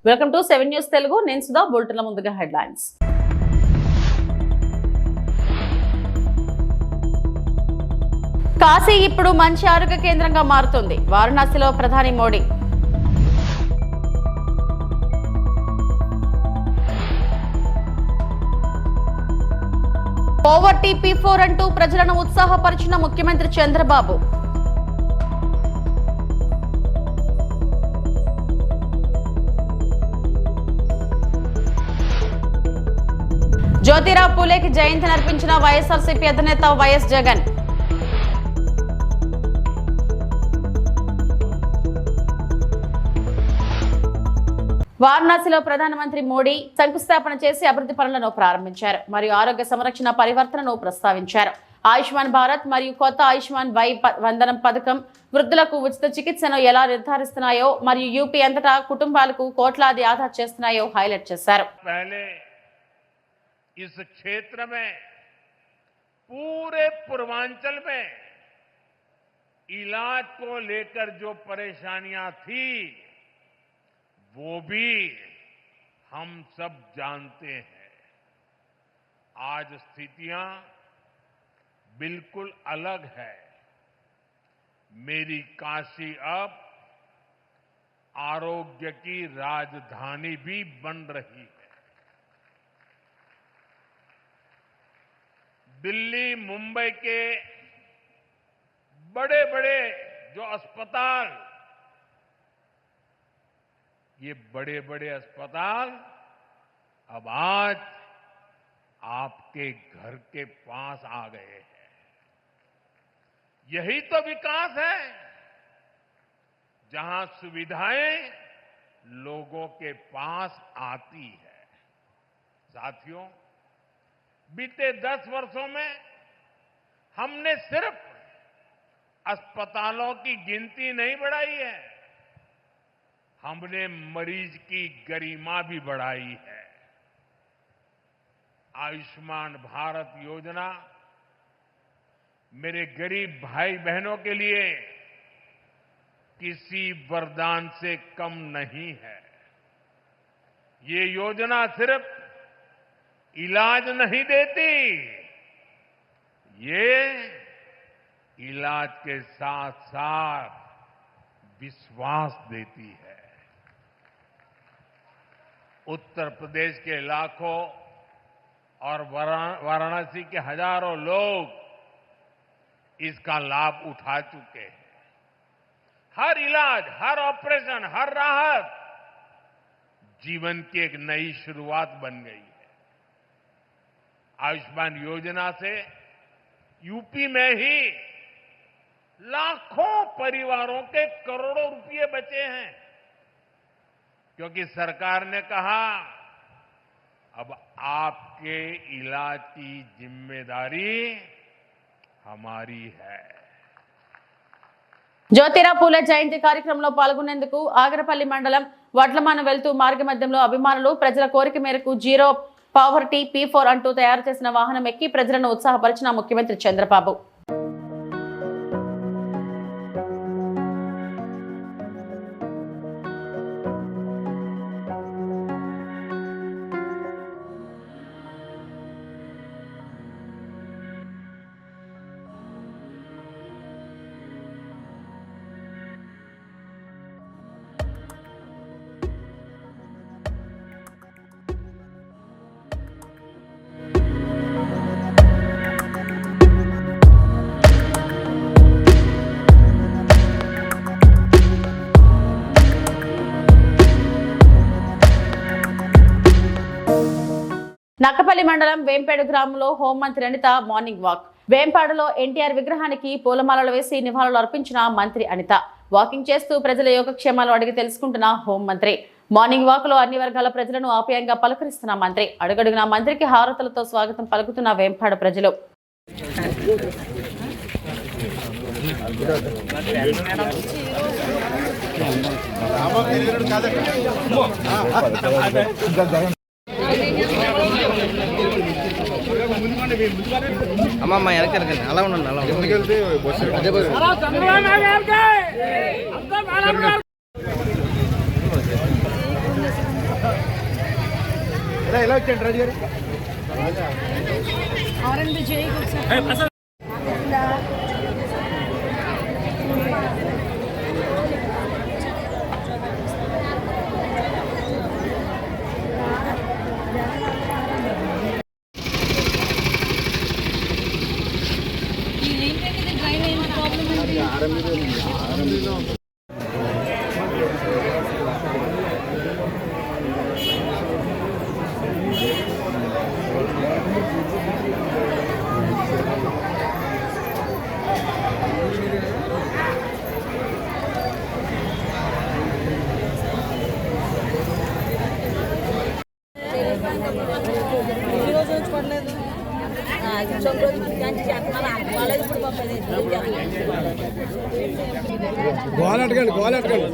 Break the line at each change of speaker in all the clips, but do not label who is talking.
Welcome to 7 news Telugu. నేను సుధా. బులెటిన్ల ముందుగా headlines. Kashi ఇప్పుడు మంచి ఆరోగ్య కేంద్రంగా మారుతుంది. వారణాసిలో ప్రధాని మోడీ. పోవర్టీ P4 అంటూ ప్రజలను ఉత్సాహపరిచిన ముఖ్యమంత్రి చంద్రబాబు. జ్యోతిరావు పూలేకి జయంతి నర్పించిన వైఎస్ఆర్సీపీ అధినేత వైఎస్ జగన్. వారణాసిలో ప్రధానమంత్రి మోడీ శంకుస్థాపన చేసి అభివృద్ధి పనులను ప్రారంభించారు మరియు ఆరోగ్య సంరక్షణ పరివర్తనను ప్రస్తావించారు. ఆయుష్మాన్ భారత్ మరియు కొత్త ఆయుష్మాన్ వై వందనం పథకం వృద్ధులకు ఉచిత చికిత్సను ఎలా నిర్ధారిస్తున్నాయో మరియు యూపీ అంతటా కుటుంబాలకు కోట్లాది ఆదా చేస్తున్నాయో హైలైట్ చేశారు.
इस क्षेत्र में पूरे पूर्वांचल में इलाज को लेकर जो परेशानियां थी वो भी हम सब जानते हैं. आज स्थितियां बिल्कुल अलग है. मेरी काशी अब आरोग्य की राजधानी भी बन रही है. दिल्ली, मुंबई के बड़े बड़े जो अस्पताल, ये बड़े बड़े अस्पताल अब आज आपके घर के पास आ गए हैं. यही तो विकास है, जहां सुविधाएं लोगों के पास आती है. साथियों, बीते 10 वर्षों में हमने सिर्फ अस्पतालों की गिनती नहीं बढ़ाई है, हमने मरीज की गरिमा भी बढ़ाई है. आयुष्मान भारत योजना मेरे गरीब भाई बहनों के लिए किसी वरदान से कम नहीं है. ये योजना सिर्फ इलाज नहीं देती, ये इलाज के साथ साथ विश्वास देती है. उत्तर प्रदेश के लाखों और वाराणसी के हजारों लोग इसका लाभ उठा चुके हैं. हर इलाज, हर ऑपरेशन, हर राहत जीवन की एक नई शुरुआत बन गई है. आयुष्मान योजना से यूपी में ही लाखों परिवारों के करोड़ों रुपए बचे हैं, क्योंकि सरकार ने कहा अब आपके इलाज की जिम्मेदारी हमारी है.
జ్యోతిరావు పూలే జయంతి కార్యక్రమంలో పాల్గొనేందుకు ఆగరపల్లి మండలం వడ్లమాన వెళ్తూ మార్గ మధ్యంలో అభిమానులు ప్రజల కోరిక మేరకు జీరో పావర్టీ P4 అంటూ తయారు చేసిన వాహనం ఎక్కి ప్రజలను ఉత్సాహపరిచిన ముఖ్యమంత్రి చంద్రబాబు. నక్కపల్లి మండలం వేంపేడు గ్రామంలో హోంమంత్రి అనిత మార్నింగ్ వాక్. వేంపాడులో ఎన్టీఆర్ విగ్రహానికి పూలమాలలు వేసి నివాళులు అర్పించిన మంత్రి అనిత వాకింగ్ చేస్తూ ప్రజల యోగక్షేమాలు అడిగి తెలుసుకుంటున్న హోంమంత్రి. మార్నింగ్ వాక్ లో అన్ని వర్గాల ప్రజలను ఆప్యాయంగా పలకరిస్తున్న మంత్రి. అడుగడుగున మంత్రికి హారతులతో స్వాగతం పలుకుతున్న వేంపాడు ప్రజలు.
అమ్మమ్మ వెనక అలా ఉండండి అలా
ఎలా వచ్చాడు రాజు గారు? గోల్ అడగండి.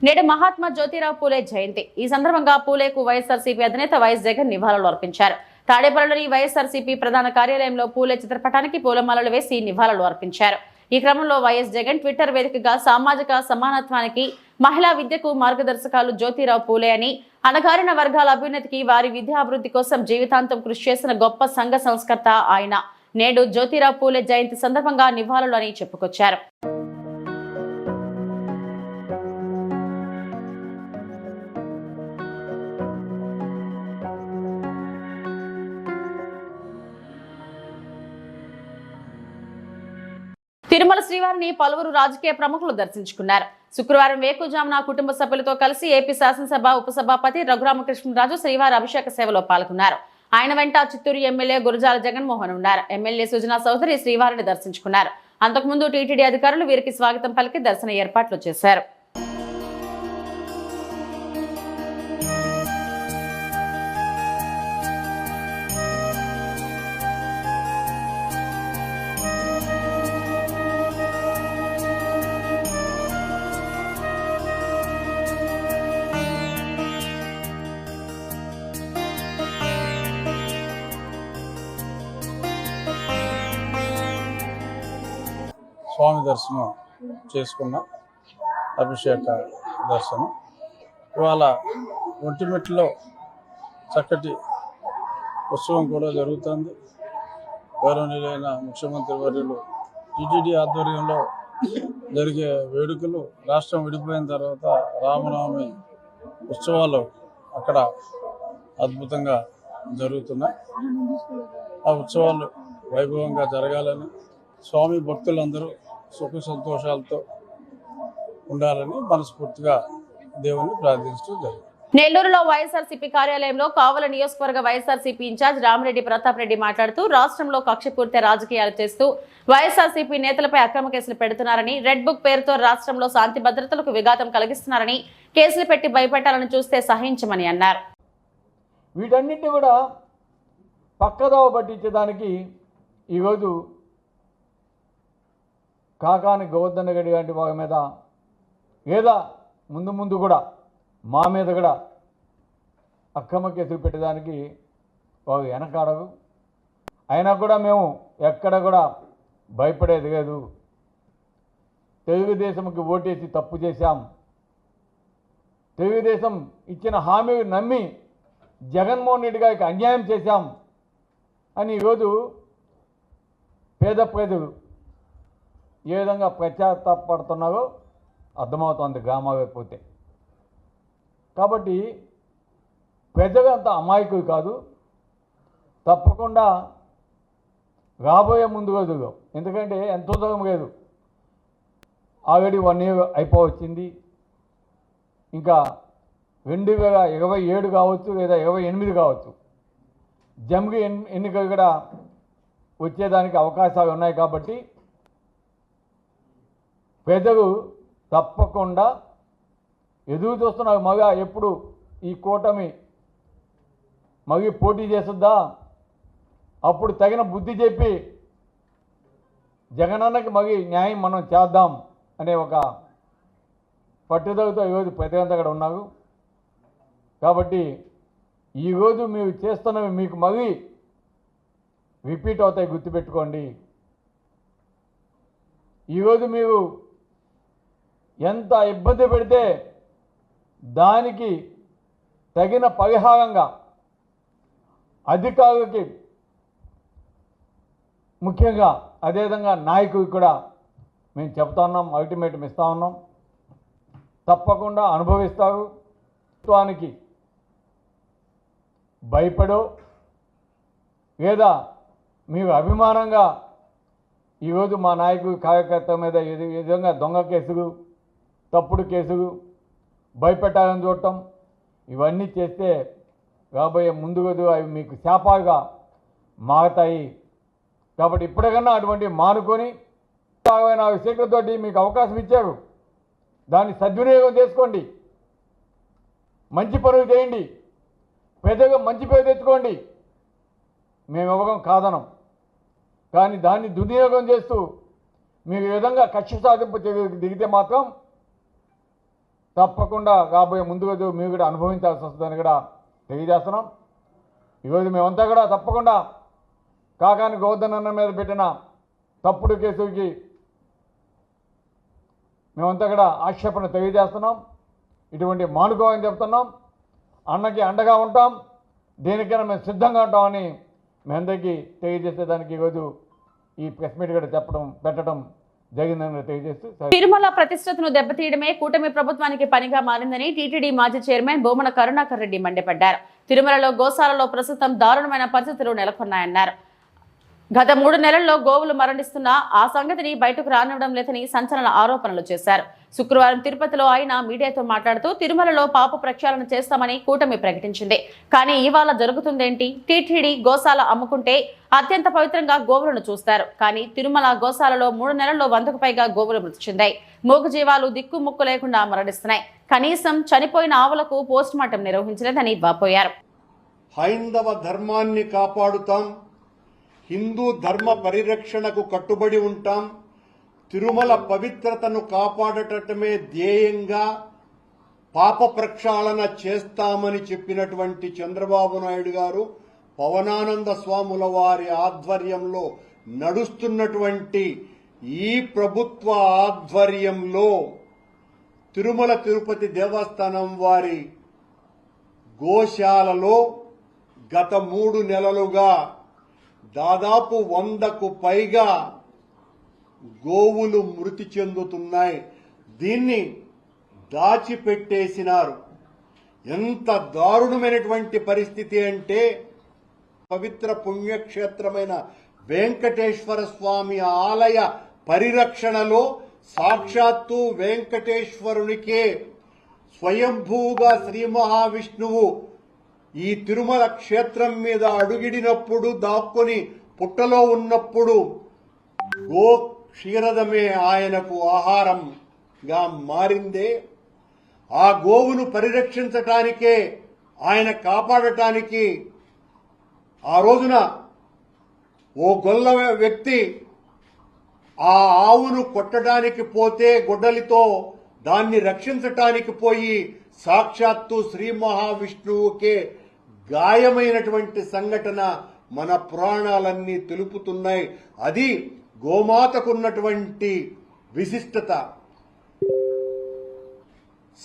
నేడు మహాత్మా జ్యోతిరావు పూలే జయంతి. ఈ సందర్భంగా పూలేకు వైఎస్ఆర్సీపీ అధినేత వైఎస్ జగన్ నివాళులు అర్పించారు. తాడేపల్లిలోని వైఎస్ఆర్సీపీ ప్రధాన కార్యాలయంలో పూలే చిత్రపటానికి పూలమాలలు వేసి నివాళులు అర్పించారు. ఈ క్రమంలో వైఎస్ జగన్ ట్విట్టర్ వేదికగా సామాజిక సమానత్వానికి, మహిళా విద్యకు మార్గదర్శకాలు జ్యోతిరావు పూలే అని, అణగారిన వర్గాల అభ్యున్నతికి, వారి విద్యాభివృద్ధి కోసం జీవితాంతం కృషి చేసిన గొప్ప సంఘ సంస్కర్త ఆయన. నేడు జ్యోతిరావు పూలే జయంతి సందర్భంగా నివాళులు అని చెప్పుకొచ్చారు. తిరుమల శ్రీవారిని పలువురు రాజకీయ ప్రముఖులు దర్శించుకున్నారు. శుక్రవారం వేకుజామున కుటుంబ సభ్యులతో కలిసి ఏపీ శాసనసభ ఉపసభాపతి రఘురామకృష్ణరాజు శ్రీవారి అభిషేక సేవలో పాల్గొన్నారు. ఆయన వెంట చిత్తూరు ఎమ్మెల్యే గురజాల జగన్మోహన్ ఉన్నారు. ఎమ్మెల్యే సుజనా చౌదరి శ్రీవారిని దర్శించుకున్నారు. అంతకుముందు టీటీడీ అధికారులు వీరికి స్వాగతం పలికి దర్శన ఏర్పాట్లు చేశారు.
స్వామి దర్శనం చేసుకున్న అభిషేక దర్శనం. ఇవాళ ఒంటిమిట్టలో చక్కటి ఉత్సవం కూడా జరుగుతుంది. గౌరవనీయులైన ముఖ్యమంత్రి వర్యులు టీటీడీ ఆధ్వర్యంలో జరిగే వేడుకలు, రాష్ట్రం విడిపోయిన తర్వాత రామనవమి ఉత్సవాలు అక్కడ అద్భుతంగా జరుగుతున్నాయి. ఆ ఉత్సవాలు వైభవంగా జరగాలని, స్వామి భక్తులందరూ సుఖ సంతోషాలతో ఉండాలని మనస్ఫూర్తిగా దేవుణ్ణి ప్రార్థించడం జరిగింది.
నెల్లూరులో వైఎస్ఆర్సీపీ కార్యాలయంలో కావల నియోజకవర్గ వైఎస్ఆర్సీపీ ఇన్ఛార్జ్ రామిరెడ్డి ప్రతాప్ రెడ్డి మాట్లాడుతూ రాష్ట్రంలో కక్షపూర్తి రాజకీయాలు చేస్తూ వైఎస్ఆర్సీపీ నేతలపై అక్రమ కేసులు పెడుతున్నారని, రెడ్ బుక్ పేరుతో రాష్ట్రంలో శాంతి భద్రతలకు విఘాతం కలిగిస్తున్నారని, కేసులు పెట్టి భయపెట్టాలని చూస్తే సహించమని అన్నారు.
వీటన్నిటిని కూడా పక్కదోవ పట్టించేదానికి ఈరోజు కాకాని గోవర్ధన్ రెడ్డి గారి వారి మీద లేదా ముందు కూడా మా మీద కూడా అక్రమ కేసులు పెట్టడానికి వారు వెనకాడరు. అయినా కూడా మేము ఎక్కడ కూడా భయపడేది లేదు. తెలుగుదేశంకి ఓటేసి తప్పు చేశాం, తెలుగుదేశం ఇచ్చిన హామీ నమ్మి జగన్మోహన్ రెడ్డి గారికి అన్యాయం చేశాం అని ఈరోజు పేద ప్రజలు ఏ విధంగా పశ్చాత్తాపడుతున్నారో అర్థమవుతుంది గ్రామాలకు పోతే. కాబట్టి ప్రజలు అంత అమాయకులు కాదు. తప్పకుండా రాబోయే ముందు రోజుల్లో, ఎందుకంటే ఎంతో దూరం లేదు, ఆల్రెడీ 1 year అయిపోవచ్చింది. ఇంకా 2027 కావచ్చు లేదా 28 కావచ్చు, జమిలి ఎన్నికలు కూడా వచ్చేదానికి అవకాశాలు ఉన్నాయి. కాబట్టి ప్రజలు తప్పకుండా ఎదురు చూస్తున్నారు. మగ ఎప్పుడు ఈ కూటమి మగి పోటీ చేస్తుందా, అప్పుడు తగిన బుద్ధి చెప్పి జగనన్నకి మగి న్యాయం మనం చేద్దాం అనే ఒక పట్టుదలతో ఈరోజు ప్రతిగంతా కూడా ఉన్నావు. కాబట్టి ఈరోజు మీరు చేస్తున్నవి మీకు మళ్ళీ రిపీట్ అవుతాయి, గుర్తుపెట్టుకోండి. ఈరోజు మీరు ఎంత ఇబ్బంది పెడితే దానికి తగిన పరిహారంగా అధికారులకి ముఖ్యంగా అదేవిధంగా నాయకుడికి కూడా మేము చెప్తా ఉన్నాం, అల్టిమేటం ఇస్తూ ఉన్నాం. తప్పకుండా అనుభవిస్తారు. ప్రభుత్వానికి భయపడో లేదా మీరు అభిమానంగా ఈరోజు మా నాయకుడు కార్యకర్త మీద ఈ విధంగా దొంగ కేసులు, తప్పుడు కేసులు, భయపెట్టాలని చూడటం ఇవన్నీ చేస్తే రాబోయే ముందు రోజు అవి మీకు శాపాలుగా మారతాయి. కాబట్టి ఇప్పటికన్నా అటువంటి మానుకొని 54 సీట్లతోటి మీకు అవకాశం ఇచ్చారు, దాన్ని సద్వినియోగం చేసుకోండి, మంచి పనులు చేయండి, పేదగా మంచి పేరు తెచ్చుకోండి. మేము ఇవ్వడం కాదనం, కానీ దాన్ని దుర్వినియోగం చేస్తూ మీరు ఈ విధంగా కక్ష సాధింపు దిగితే మాత్రం తప్పకుండా రాబోయే ముందు రోజు మీరు కూడా అనుభవించాల్సి వస్తుందని కూడా తెలియజేస్తున్నాం. ఈరోజు మేమంతా కూడా తప్పకుండా కాకాని గోవర్ధన్ అన్న మీద పెట్టిన తప్పుడు కేసులకి మేమంతా కూడా ఆక్షేపణ తెలియజేస్తున్నాం. ఇటువంటి మానుకోవాలని చెప్తున్నాం. అన్నకి అండగా ఉంటాం, దేనికైనా మేము సిద్ధంగా ఉంటామని మీ అందరికీ తెలియజేసేదానికి ఈరోజు ఈ ప్రెస్ మీట్ కూడా పెట్టడం జరిగిందని తెలియజేస్తూ,
తిరుమల ప్రతిష్టతను దెబ్బతీయడమే కూటమి ప్రభుత్వానికి పనిగా మారిందని టీటీడీ మాజీ చైర్మన్ బోమన కరుణాకర్ రెడ్డి మండిపడ్డారు. తిరుమలలో గోశాలలో ప్రస్తుతం దారుణమైన పరిస్థితులు నెలకొన్నాయన్నారు. గత 3 నెలల్లో గోవులు మరణిస్తున్నా ఆ సంగతిని బయటకు రానివ్వడం లేదని సంచలన ఆరోపణలు చేశారు. శుక్రవారం తిరుపతిలో ఆయన మీడియాతో మాట్లాడుతూ తిరుమలలో పాప ప్రక్షాళన చేస్తామని కూటమి ప్రకటించింది. కానీ ఇవాళ జరుగుతుందేంటి? టీటీడీ గోశాల అమ్ముకుంటే అత్యంత పవిత్రంగా గోవులను చూస్తారు. కానీ తిరుమల గోశాలలో 3 నెలల్లో 100కు పైగా గోవులు మృతి చెందాయి. మూగజీవాలు దిక్కుముక్కు లేకుండా మరణిస్తున్నాయి. కనీసం చనిపోయిన ఆవులకు పోస్ట్ మార్టం నిర్వహించలేదని వాపోయారు.
హైందవ ధర్మాన్ని కాపాడుతాం, హిందూ ధర్మ పరిరక్షణకు కట్టుబడి ఉంటాం, తిరుమల పవిత్రతను కాపాడటమే ధ్యేయంగా పాప ప్రక్షాళన చేస్తామని చెప్పినటువంటి చంద్రబాబు నాయుడు గారు పవనానంద స్వాముల వారి ఆధ్వర్యంలో నడుస్తున్నటువంటి ఈ ప్రభుత్వ ఆధ్వర్యంలో తిరుమల తిరుపతి దేవస్థానం వారి గోశాలలో గత 3 నెలలుగా దాదాపు 100కు పైగా గోవులు మృతి చెందుతున్నాయి. దీన్ని దాచిపెట్టేసినారు. ఎంత దారుణమైనటువంటి పరిస్థితి అంటే పవిత్ర పుణ్యక్షేత్రమైన వెంకటేశ్వర స్వామి ఆలయ పరిరక్షణలో సాక్షాత్తు వెంకటేశ్వరునికే స్వయంభూగా శ్రీ మహావిష్ణువు ఈ తిరుమల క్షేత్రం మీద అడుగిడినప్పుడు, దాక్కుని పుట్టలో ఉన్నప్పుడు గో క్షీరదమే ఆయనకు ఆహారంగా మారిందే. ఆ గోవును పరిరక్షించటానికే, ఆయన కాపాడటానికి ఆ రోజున ఓ గొల్ల వ్యక్తి ఆ ఆవును కొట్టడానికి పోతే గొడ్డలితో దాన్ని రక్షించటానికి పోయి సాక్షాత్తు శ్రీ మహావిష్ణువుకే గాయమైనటువంటి సంఘటన మన పురాణాలన్నీ తెలుపుతున్నాయి. అది గోమాతకున్నటువంటి విశిష్టత.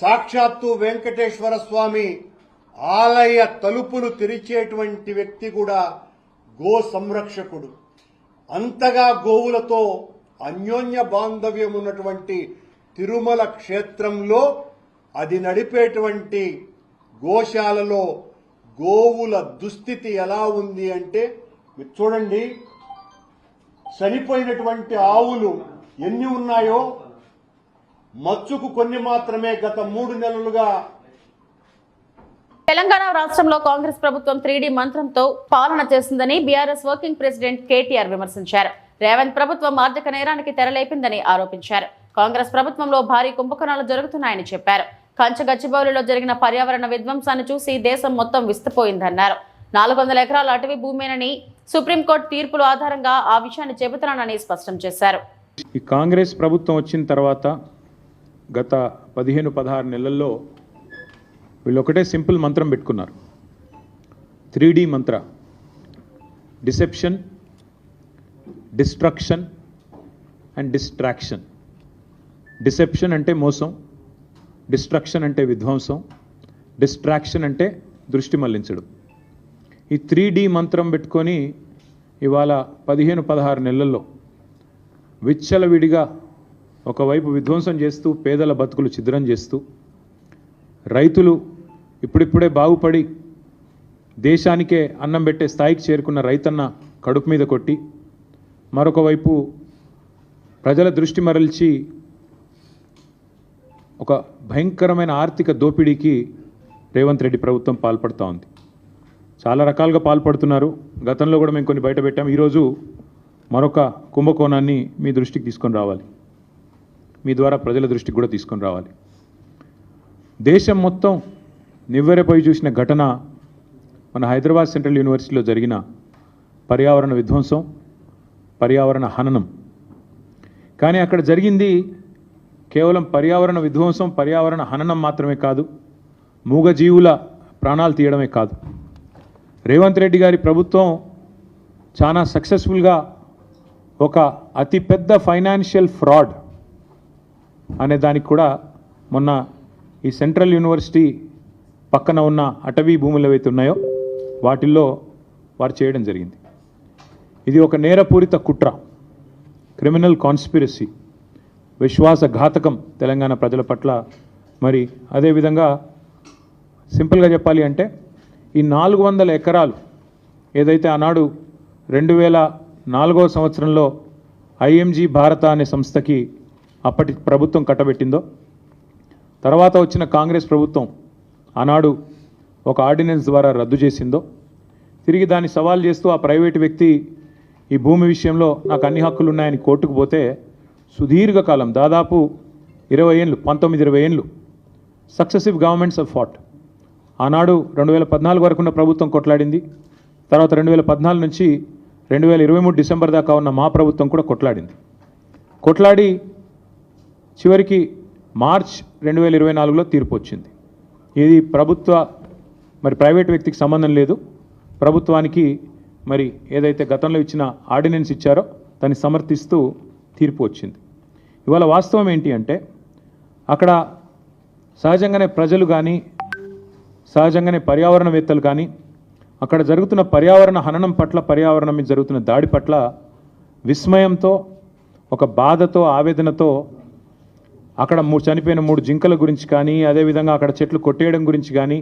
సాక్షాత్తు వెంకటేశ్వర స్వామి ఆలయ తలుపులు తెరిచేటువంటి వ్యక్తి కూడా గో సంరక్షకుడు. అంతగా గోవులతో అన్యోన్య బాంధవ్యం ఉన్నటువంటి తిరుమల క్షేత్రంలో అది నడిపేటువంటి గోశాలలో గోవుల దుస్థితి ఎలా ఉంది అంటే మీరు చూడండి. చనిపోయినటువంటి ఆవులు ఎన్ని ఉన్నాయో, మచ్చుకు కొన్ని మాత్రమే గత 3 నెలలుగా.
తెలంగాణ రాష్ట్రంలో కాంగ్రెస్ ప్రభుత్వం 3D మంత్రంతో పాలన చేస్తుందని బీఆర్ఎస్ వర్కింగ్ ప్రెసిడెంట్ కేటీఆర్ విమర్శించారు. రేవంత్ ప్రభుత్వం ఆర్థిక నేరానికి తెరలేపిందని ఆరోపించారు. కాంగ్రెస్ ప్రభుత్వంలో భారీ కుంభకోణాలు జరుగుతున్నాయని చెప్పారు. కంచగచ్చిబౌలిలో జరిగిన పర్యావరణ విధ్వంసాన్ని చూసి దేశం మొత్తం విస్తుపోయిందన్నారు. 400 ఎకరాల అటవీ భూమేనని సుప్రీంకోర్టు తీర్పుల ఆధారంగా ఆ విషయాన్ని చెబుతున్నానని స్పష్టం చేశారు.
ఈ కాంగ్రెస్ ప్రభుత్వం వచ్చిన తర్వాత గత 15-16 నెలల్లో వీళ్ళు ఒకటే సింపుల్ మంత్రం పెట్టుకున్నారు. 3D Mantra: deception, destruction and distraction. Deception అంటే మోసం, డిస్ట్రక్షన్ అంటే విధ్వంసం, డిస్ట్రాక్షన్ అంటే దృష్టి మళ్లించడం. ఈ 3D మంత్రం పెట్టుకొని ఇవాళ 15-16 నెలల్లో విచ్చలవిడిగా ఒకవైపు విధ్వంసం చేస్తూ, పేదల బతుకులు ఛిద్రం చేస్తూ, రైతులు ఇప్పుడిప్పుడే బాగుపడి దేశానికే అన్నం పెట్టే స్థాయికి చేరుకున్న రైతన్న కడుపు మీద కొట్టి, మరొక వైపు ప్రజల దృష్టి మరల్చి ఒక భయంకరమైన ఆర్థిక దోపిడీకి రేవంత్ రెడ్డి ప్రభుత్వం పాల్పడుతూ ఉంది. చాలా రకాలుగా పాల్పడుతున్నారు. గతంలో కూడా మేము కొన్ని బయట పెట్టాం. ఈరోజు మరొక కుంభకోణాన్ని మీ దృష్టికి తీసుకొని రావాలి, మీ ద్వారా ప్రజల దృష్టికి కూడా తీసుకొని రావాలి. దేశం మొత్తం నివ్వెరపోయి చూసిన ఘటన మన హైదరాబాద్ సెంట్రల్ యూనివర్సిటీలో జరిగిన పర్యావరణ విధ్వంసం, పర్యావరణ హననం. కానీ అక్కడ జరిగింది కేవలం పర్యావరణ విధ్వంసం, పర్యావరణ హననం మాత్రమే కాదు, మూగజీవుల ప్రాణాలు తీయడమే కాదు. రేవంత్ రెడ్డి గారి ప్రభుత్వం చాలా సక్సెస్ఫుల్గా ఒక అతిపెద్ద ఫైనాన్షియల్ ఫ్రాడ్ అనే దానికి కూడా మొన్న ఈ సెంట్రల్ యూనివర్సిటీ పక్కన ఉన్న అటవీ భూములు ఏవైతే ఉన్నాయో వాటిల్లో వారు చేయడం జరిగింది. ఇది ఒక నేరపూరిత కుట్ర, క్రిమినల్ కాన్స్పిరసీ, విశ్వాసఘాతకం తెలంగాణ ప్రజల పట్ల. మరి అదేవిధంగా సింపుల్గా చెప్పాలి అంటే ఈ 400 ఎకరాలు ఏదైతే ఆనాడు 2004వ సంవత్సరంలో ఐఎంజీ భారత అనే సంస్థకి అప్పటి ప్రభుత్వం కట్టబెట్టిందో, తర్వాత వచ్చిన కాంగ్రెస్ ప్రభుత్వం ఆనాడు ఒక ఆర్డినెన్స్ ద్వారా రద్దు చేసిందో, తిరిగి దాన్ని సవాల్ చేస్తూ ఆ ప్రైవేటు వ్యక్తి ఈ భూమి విషయంలో నాకు అన్ని హక్కులు ఉన్నాయని కోర్టుకు పోతే సుదీర్ఘకాలం, దాదాపు 19-20 ఏళ్ళు సక్సెసివ్ గవర్నమెంట్స్ ఆఫ్ ఫాట్. ఆనాడు 2014 వరకు ఉన్న ప్రభుత్వం కొట్లాడింది. తర్వాత 2014 నుంచి 2023 డిసెంబర్ దాకా ఉన్న మా ప్రభుత్వం కూడా కొట్లాడి చివరికి మార్చ్ 2024లో తీర్పు వచ్చింది. ఇది మరి ప్రైవేట్ వ్యక్తికి సంబంధం లేదు, ప్రభుత్వానికి మరి ఏదైతే గతంలో ఇచ్చిన ఆర్డినెన్స్ ఇచ్చారో దాన్ని సమర్థిస్తూ తీర్పు వచ్చింది. ఇవాళ వాస్తవం ఏంటి అంటే అక్కడ సహజంగానే ప్రజలు కానీ, సహజంగానే పర్యావరణవేత్తలు కానీ అక్కడ జరుగుతున్న పర్యావరణ హననం పట్ల, పర్యావరణం మీద జరుగుతున్న దాడి పట్ల విస్మయంతో, ఒక బాధతో, ఆవేదనతో అక్కడ చనిపోయిన 3 జింకల గురించి కానీ, అదేవిధంగా అక్కడ చెట్లు కొట్టేయడం గురించి కానీ,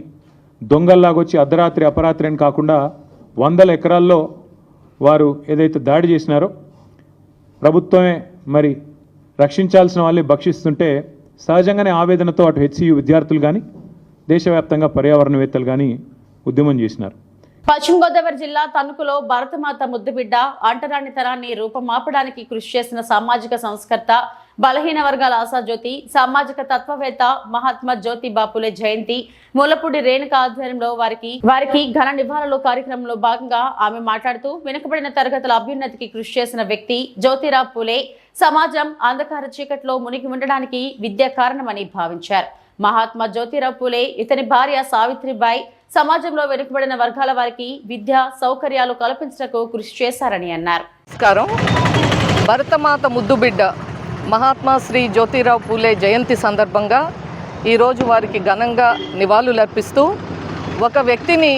దొంగల్లాగొచ్చి అర్ధరాత్రి అపరాత్రి అని కాకుండా 100 ఎకరాల్లో వారు ఏదైతే దాడి చేసినారో ప్రభుత్వమే మరి రక్షించాల్సిన వాళ్ళే భక్షిస్తుంటే సహజంగానే ఆవేదనతో అటు హెచ్సియు విద్యార్థులు కానీ, దేశవ్యాప్తంగా పర్యావరణవేత్తలు కానీ ఉద్యమం చేసినారు.
పశ్చిమ గోదావరి జిల్లా తణుకులో భారతమాత ముద్దుబిడ్డ అంటరానితనాన్ని రూపమాపడానికి కృషి చేసిన సామాజిక సంస్కర్త, బలహీన వర్గాల ఆశాజ్యోతి, సామాజిక తత్వవేత్త మహాత్మా జ్యోతిబా ఫులే జయంతి ములపూడి రేణుక ఆధ్వర్యంలో వారికి ఘన నివాళులు కార్యక్రమంలో భాగంగా ఆమె మాట్లాడుతూ, వెనుకబడిన తరగతుల అభ్యున్నతికి కృషి చేసిన వ్యక్తి జ్యోతిరావు ఫులే. సమాజం అంధకార చీకట్లో మునిగి ఉండడానికి విద్య కారణమని భావించారు. మహాత్మా జ్యోతిరావు ఫులే, ఇతని భార్య సావిత్రిబాయి సమాజంలో వెనుకబడిన వర్గాల వారికి విద్యా సౌకర్యాలు కల్పించడానికి కృషి చేశారని అన్నారు.
నమస్కారం. భరతమాత ముద్దుబిడ్డ మహాత్మా శ్రీ జ్యోతిరావు ఫులే జయంతి సందర్భంగా ఈరోజు వారికి ఘనంగా నివాళులర్పిస్తూ, ఒక వ్యక్తిని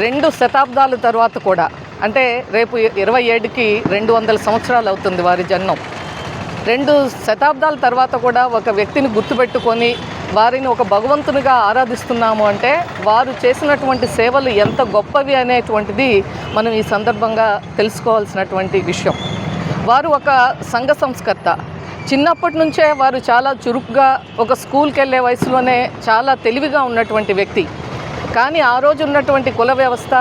2 శతాబ్దాల తర్వాత కూడా, అంటే రేపు 27కి 200 సంవత్సరాలు అవుతుంది వారి జన్మం. 2 శతాబ్దాల తర్వాత కూడా ఒక వ్యక్తిని గుర్తుపెట్టుకొని వారిని ఒక భగవంతునిగా ఆరాధిస్తున్నాము అంటే వారు చేసినటువంటి సేవలు ఎంత గొప్పవి అనేటువంటిది మనం ఈ సందర్భంగా తెలుసుకోవాల్సినటువంటి విషయం. వారు ఒక సంఘ సంస్కర్త. చిన్నప్పటి నుంచే వారు చాలా చురుకుగా, ఒక స్కూల్కి వెళ్ళే వయసులోనే చాలా తెలివిగా ఉన్నటువంటి వ్యక్తి. కానీ ఆ రోజు ఉన్నటువంటి కుల వ్యవస్థ,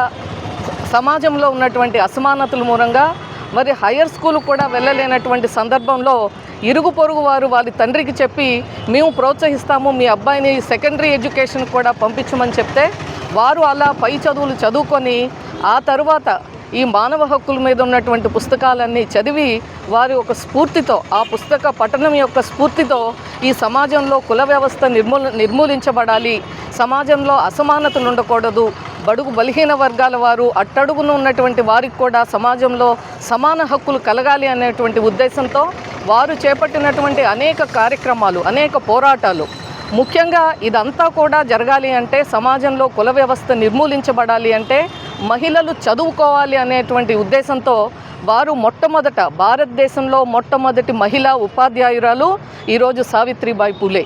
సమాజంలో ఉన్నటువంటి అసమానతల మూలంగా మరి హయ్యర్ స్కూల్ కూడా వెళ్ళలేనటువంటి సందర్భంలో ఇరుగు పొరుగు వారు వారి తండ్రికి చెప్పి, మేము ప్రోత్సహిస్తాము, మీ అబ్బాయిని సెకండరీ ఎడ్యుకేషన్ కూడా పంపించమని చెప్తే వారు అలా పై చదువులు చదువుకొని ఆ తరువాత ఈ మానవ హక్కుల మీద ఉన్నటువంటి పుస్తకాలన్నీ చదివి వారి ఒక స్ఫూర్తితో, ఆ పుస్తక పఠనం యొక్క స్ఫూర్తితో ఈ సమాజంలో కుల వ్యవస్థ నిర్మూలించబడాలి, సమాజంలో అసమానతలు ఉండకూడదు, బడుగు బలహీన వర్గాల వారు, అట్టడుగున ఉన్నటువంటి వారికి కూడా సమాజంలో సమాన హక్కులు కలగాలి అనేటువంటి ఉద్దేశంతో వారు చేపట్టినటువంటి అనేక కార్యక్రమాలు, అనేక పోరాటాలు, ముఖ్యంగా ఇదంతా కూడా జరగాలి అంటే, సమాజంలో కుల వ్యవస్థ నిర్మూలించబడాలి అంటే మహిళలు చదువుకోవాలి అనేటువంటి ఉద్దేశంతో వారు మొట్టమొదట భారతదేశంలో మొట్టమొదటి మహిళా ఉపాధ్యాయురాలు ఈరోజు సావిత్రిబాయి పూలే.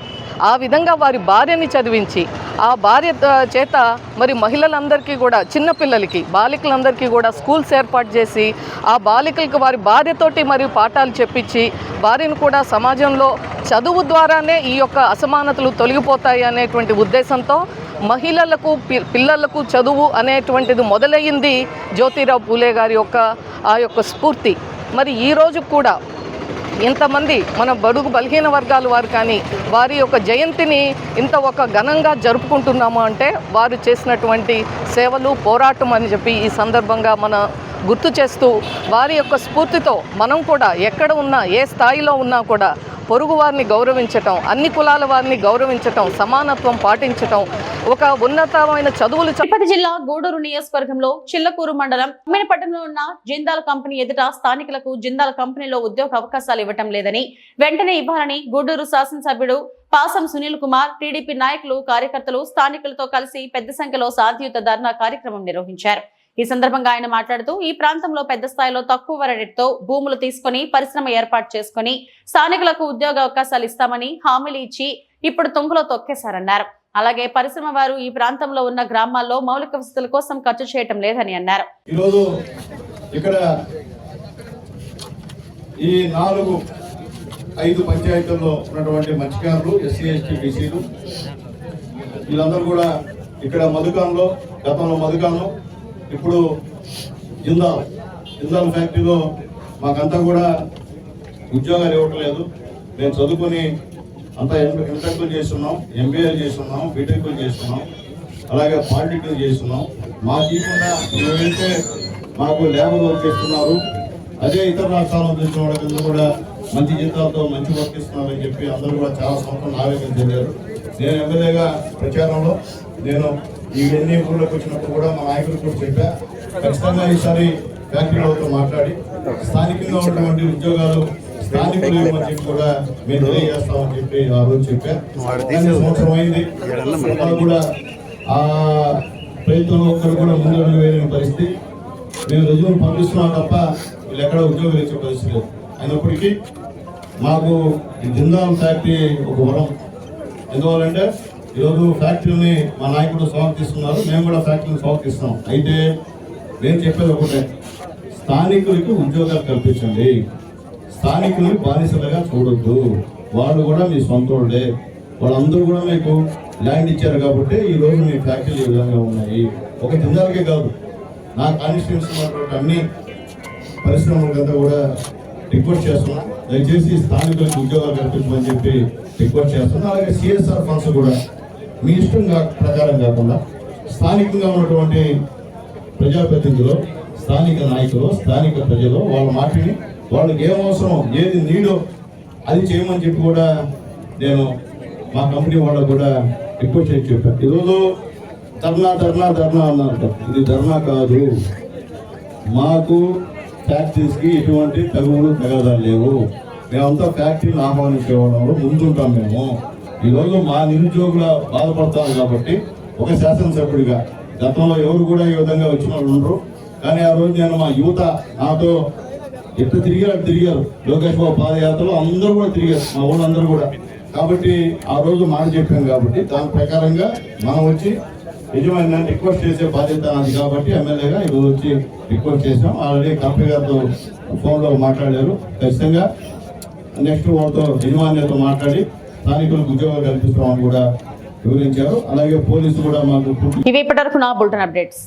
ఆ విధంగా వారి భార్యని చదివించి, ఆ భార్య చేత మరి మహిళలందరికీ కూడా, చిన్నపిల్లలకి, బాలికలందరికీ కూడా స్కూల్స్ ఏర్పాటు చేసి ఆ బాలికలకు వారి భార్యతోటి మరియు పాఠాలు చెప్పించి వారిని కూడా సమాజంలో చదువు ద్వారానే ఈ యొక్క అసమానతలు తొలగిపోతాయి అనేటువంటి ఉద్దేశంతో మహిళలకు పిల్లలకు చదువు అనేటువంటిది మొదలయ్యింది జ్యోతిరావు పూలే గారి యొక్క ఆ యొక్క స్ఫూర్తి. మరి ఈరోజు కూడా ఇంతమంది మన బడుగు బలహీన వర్గాల వారు కానీ వారి యొక్క జయంతిని ఇంత ఒక ఘనంగా జరుపుకుంటున్నాము అంటే వారు చేసినటువంటి సేవలు, పోరాటం అని చెప్పి ఈ సందర్భంగా మన గుర్తు చేస్తూ, వారి యొక్క స్ఫూర్తితో మనం కూడా ఎక్కడ ఉన్నా, ఏ స్థాయిలో ఉన్నా కూడా పొరుగు వారిని గౌరవించటం, అన్ని కులాల వారిని గౌరవించటం, సమానత్వం పాటించటం, ఒక ఉన్నతమైన చదువులు.
తిరుపతి జిల్లా గూడూరు నియోజకవర్గంలో చిల్లకూరు మండలం అమ్మినపట్నంలో ఉన్న జిందాల్ కంపెనీ ఎదుట స్థానికులకు జిందాల్ కంపెనీలో ఉద్యోగ అవకాశాలు ఇవ్వటం లేదని, వెంటనే ఇవ్వాలని గూడూరు శాసనసభ్యుడు పాసం సునీల్ కుమార్, టీడీపీ నాయకులు, కార్యకర్తలు స్థానికులతో కలిసి పెద్ద సంఖ్యలో శాంతియుత ధర్నా కార్యక్రమం నిర్వహించారు. ఈ సందర్భంగా ఆయన మాట్లాడుతూ, ఈ ప్రాంతంలో పెద్ద స్థాయిలో తక్కువ రేటుతో భూములు తీసుకుని పరిశ్రమ ఏర్పాటు చేసుకుని స్థానికులకు ఉద్యోగ అవకాశాలు ఇస్తామని హామీలు ఇచ్చి ఇప్పుడు తుంగలో తొక్కేశారన్నారు. అలాగే పరిశ్రమ వారు ఈ ప్రాంతంలో ఉన్న గ్రామాల్లో మౌలిక వసతుల కోసం ఖర్చు చేయటం లేదని అన్నారు.
ఈరోజు ఇక్కడ ఈ 4-5 పంచాయతీల్లో ఉన్నటువంటి మత్స్యకారులు, ఎస్సీ, ఎస్టీ, బీసీలు వీళ్ళందరూ కూడా ఇక్కడ మధుకాంలో, గతంలో మధుకాంలో, ఇప్పుడు జిందాల్ ఫ్యాక్టరీలో మాకంతా కూడా ఉద్యోగాలు ఇవ్వట్లేదు. మేము చదువుకొని అంతా ఎంటెక్లు చేస్తున్నాం, ఎంబీఏలు చేస్తున్నాం, బీటెక్లు చేస్తున్నాం, అలాగే పాలిటెక్నిక్ చేస్తున్నాం. మాకు ఇవ్వకుండా ఏవైతే మాకు లేబర్ వర్క్ ఇస్తున్నారు, అదే ఇతర రాష్ట్రాల్లో చూసిన వాళ్ళకి కూడా మంచి జీతాలతో మంచి వర్క్ ఇస్తున్నారని చెప్పి అందరూ కూడా చాలా సంవత్సరం ఆవేదన చెందారు. నేను ఎమ్మెల్యేగా ప్రచారంలో నేను ఇవన్నీ ఊళ్ళోకి వచ్చినప్పుడు కూడా మా నాయకులు కూడా చెప్పా, ఖచ్చితంగా ఈసారి ఫ్యాక్టరీలతో మాట్లాడి స్థానికంగా ఉన్నటువంటి ఉద్యోగాలు స్థానికులు ఇవ్వమని చెప్పి కూడా మేము తెలియజేస్తామని చెప్పి ఆ రోజు చెప్పా. సంవత్సరం అయింది, కూడా ఆ ప్రయత్నంలో ఒక్కరు కూడా ముందు వేయలేని పరిస్థితి. మేము రుజువులు పంపిస్తున్నాం తప్ప వీళ్ళు ఎక్కడ ఉద్యోగాలు ఇచ్చే పరిస్థితి లేదు. అయినప్పటికీ మాకు ఈ జిందాల్ ఫ్యాక్టరీ ఒక వరం. ఎందువల్లంటే ఈరోజు ఫ్యాక్టరీని మా నాయకుడు స్వాగతిస్తున్నారు, మేము కూడా ఫ్యాక్టరీని స్వాగతిస్తున్నాం. అయితే నేను చెప్పేది ఒకటే, స్థానికులకి ఉద్యోగాలు కల్పించండి, స్థానికుల్ని బానిసలుగా చూడొద్దు. వాళ్ళు కూడా మీ సొంత వాళ్ళే, వాళ్ళందరూ కూడా మీకు ల్యాండ్ ఇచ్చారు కాబట్టి ఈరోజు మీ ఫ్యాక్టరీలు ఈ విధంగా ఉన్నాయి. ఒక జిందాల్కే కాదు, నా కాన్స్టిట్యూన్సీ ఉన్నటువంటి అన్ని పరిశ్రమలకంతా కూడా రిక్వెస్ట్ చేస్తున్నాం, దయచేసి స్థానికులకు ఉద్యోగాలు కల్పించమని చెప్పి రిక్వెస్ట్ చేస్తున్నాం. అలాగే సిఎస్ఆర్ ఫండ్స్ కూడా మీ ఇష్టం ప్రకారం కాకుండా స్థానికంగా ఉన్నటువంటి ప్రజాప్రతినిధులు, స్థానిక నాయకులు, స్థానిక ప్రజలు వాళ్ళ మాటిని వాళ్ళకి ఏం అవసరం, ఏది నీడో అది చేయమని చెప్పి కూడా నేను మా కంపెనీ వాళ్ళకు కూడా రిక్వెస్ట్ చేసి చెప్పాను. ఈరోజు ధర్నా అన్నారు. ఇది ధర్నా కాదు, మాకు ఫ్యాక్టరీస్కి ఎటువంటి తగుదాలు లేవు. మేమంతా ఫ్యాక్టరీని ఆహ్వానించేవాళ్ళంలో ముందుంటాం. మేము ఈరోజు మా నిరుద్యోగుల బాధపడతాం కాబట్టి ఒక శాసనసభ్యుడిగా, గతంలో ఎవరు కూడా ఈ విధంగా వచ్చిన వాళ్ళు ఉండరు. కానీ ఆ రోజు నేను మా యువత నాతో ఎట్లా తిరిగారు లోకేష్ బాబు పాదయాత్రలో అందరూ కూడా తిరిగారు, మా ఊళ్ళందరూ కూడా. కాబట్టి ఆ రోజు మాట చెప్పాం కాబట్టి దాని ప్రకారంగా మనం వచ్చి నిజమైన రిక్వెస్ట్ చేసే బాధ్యత నాది కాబట్టి ఎమ్మెల్యేగా ఈరోజు వచ్చి రిక్వెస్ట్ చేసాం. ఆల్రెడీ కలెక్టర్ గారితో ఫోన్లో మాట్లాడారు. ఖచ్చితంగా నెక్స్ట్ వాళ్ళతో యజమాన్యతో మాట్లాడి స్థానికులకు ఉద్యోగాలు కల్పిస్తామని కూడా వివరించారు. అలాగే పోలీసులు కూడా మాకు
ఇవి ఇప్పటివరకు నా బులెటిన్ అప్డేట్స్.